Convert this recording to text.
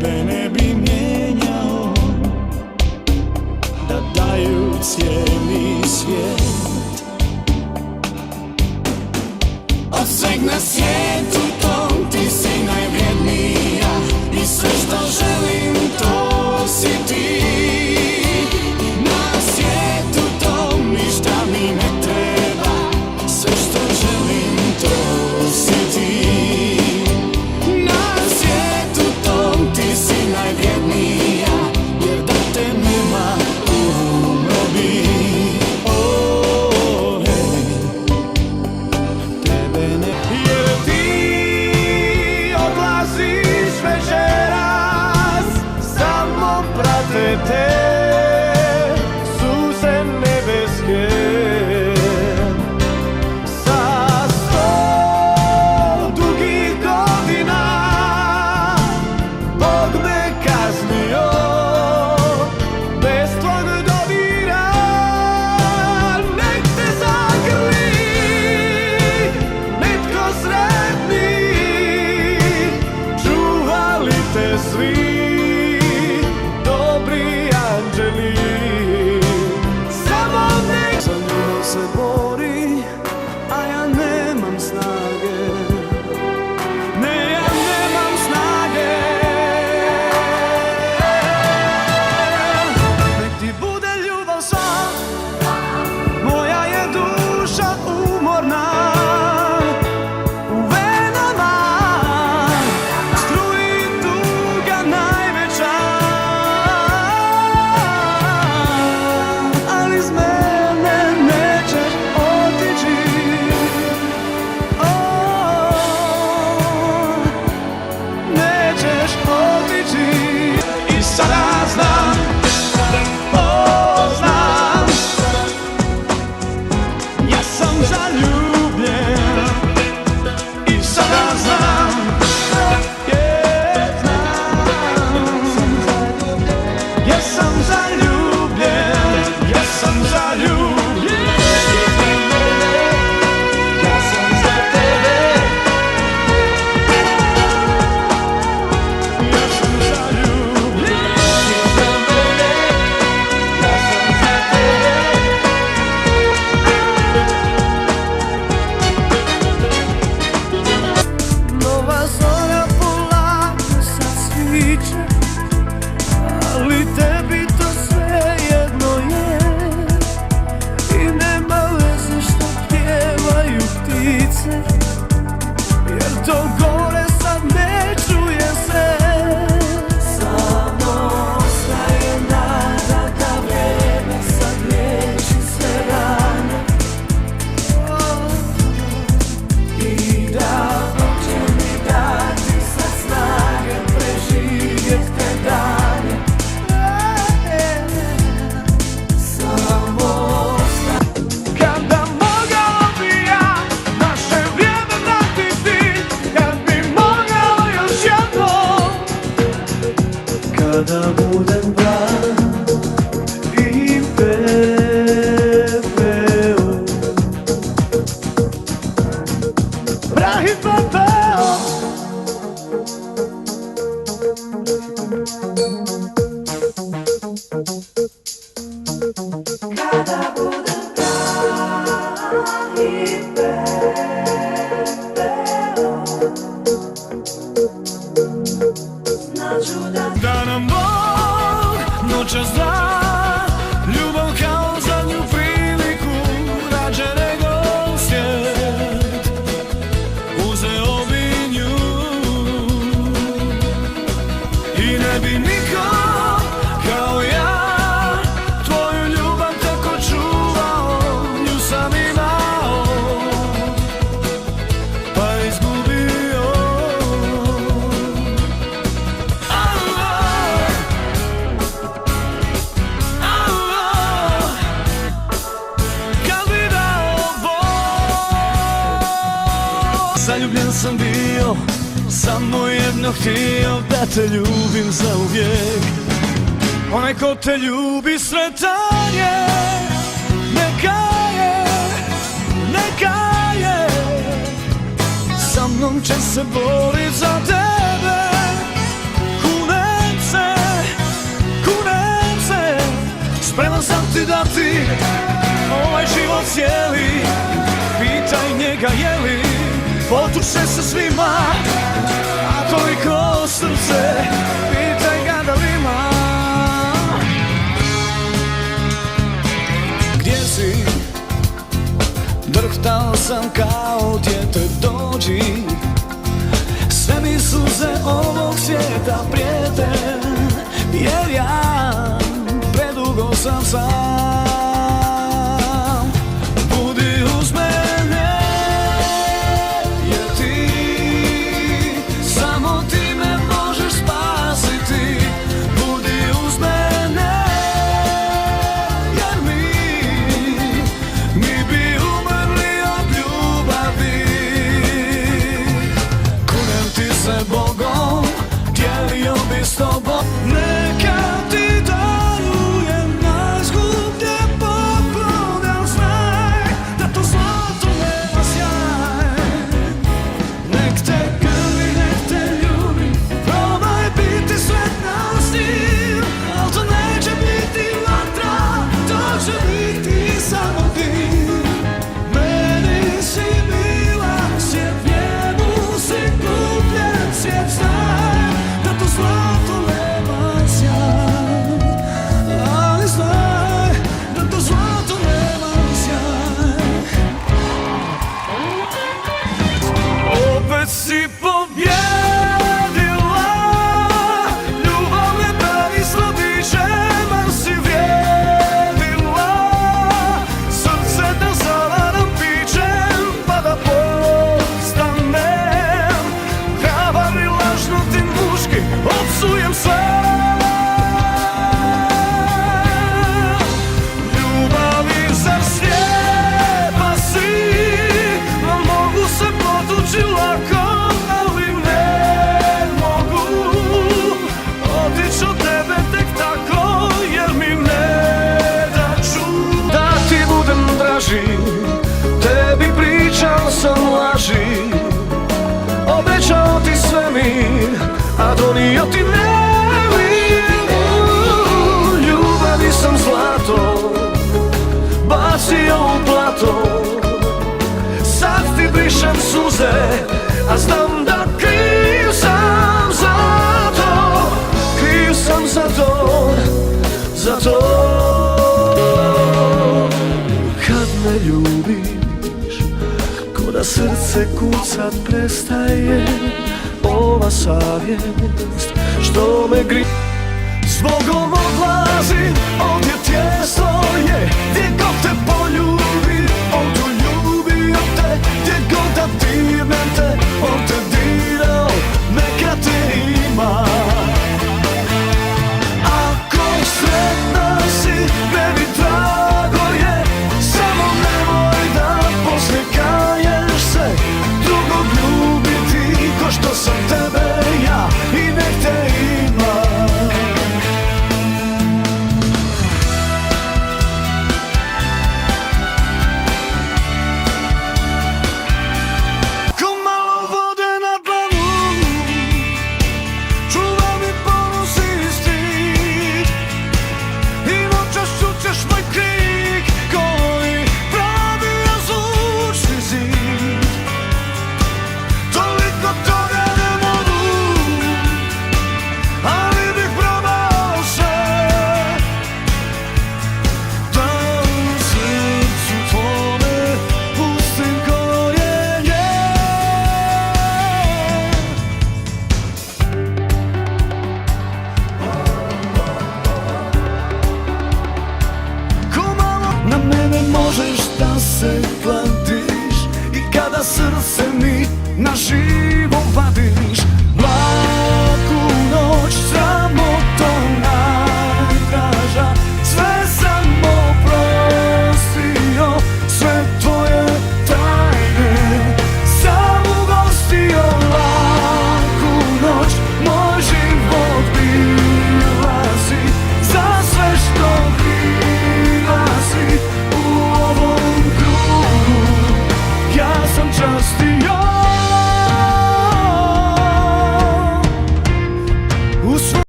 tebe ne bi mijenjao, da daju cijeli svijet. Od sveg na svijetu tom ti si najvrijednija i sve što želim to si ti. Na svijetu tom ništa mi ne treba, sve što želim to si ti. Na svijetu tom ti si najvrijednija, jer da te nema umro bi. Te suze nebeske sa 100 dugih godina Bog me kaznio bez tvog dodira. Nek te zagrli netko sretni, čuvali te svi se bori, a ja nemam snage. Ne, ja nemam snage. Nek ti bude ljubav sva, moja je duša umorna. U venama struji tuga najveća, ali iz mene nećeš otići. Nećeš otići. I sada znam, znam, ja sam zaljubljen. I sada znam, ja sam zaljubljen. Ja sam zaljubljen. Ja sam za tebe. Ja sam zaljubljen. Ja sam za tebe. Nova zora polako sad sviće, ali tebi to svejedno je. I nema veze što pjevaju ptice, jer to gore sad ne čuje se. Samo ostaje nada da vreme sad liječi sve rane. I da će mi dati sad snage preživjet te dane. Samo kada mogao bi ja naše vrijeme vratiti, kad bi mogao još jednom. Kada budem blag i pepeo, prah i pepeo. Kada budem prah i pepeo, značu da nam Bog noćas da ljubav kao zadnju priliku, rađe nego svijet uzeo bi nju. I ne bi niko kao ja tvoju ljubav tako čuvao. Nju sam imao pa izgubio. Kad bi dao Bog. Zaljubljen sam bio, samo jedno htio, da te ljubim zauvijek. Onaj ko te ljubi sretan je, neka je, neka je. Sa mnom će se borit za tebe, kune ti dati ovaj život cijeli. Pitaj njega je li potuče sa svima, a toliko srce, pitaj ga da li ima. Gdje si? Drhtao sam kao dijete, dođi. Sve mi suze ovog svijeta prijete, jer ja predugo sam sam. Budi uz mene, jer ti, samo ti me možeš spasiti. Budi uz mene, jer mi bi umrli od ljubavi. Kunem ti se Bogom, dijelio bi s tobom. Neka ti darujem najskuplje poklon, znaj da to zlato nema sjaj. Nek te grli, nek te ljubi, probaj biti sretna s njim, al to neće biti vatra, to će biti samo ti. Meni si bila svijet, njemu si kupljen svijet, znaj da to zlato nema sjaj, ali znaj da to zlato nema sjaj. Opet si pobjedila, ljubav me pravi sladićem, al si vrijedila srce da zavaram pićem, pa da postanem hrabar i lažno ti muški, opsujem sve. Ljubavi zar slijepa si, no mogu se potući lako, ali ne mogu otić od tebe tek tako, jer mi ne daću da ti budem draži. Tebi pričao sam laži, obećao ti svemir, a donio ti nemir. Ljubavi sam zlato bacio u blato, sad ti brišem suze, a znam da kriv sam za to, kriv sam za to, za to. Kad me ljubiš, ko da srce kucat prestaje, ova savjest što me gri. Zbogom odlazim, ovdje tjesno je,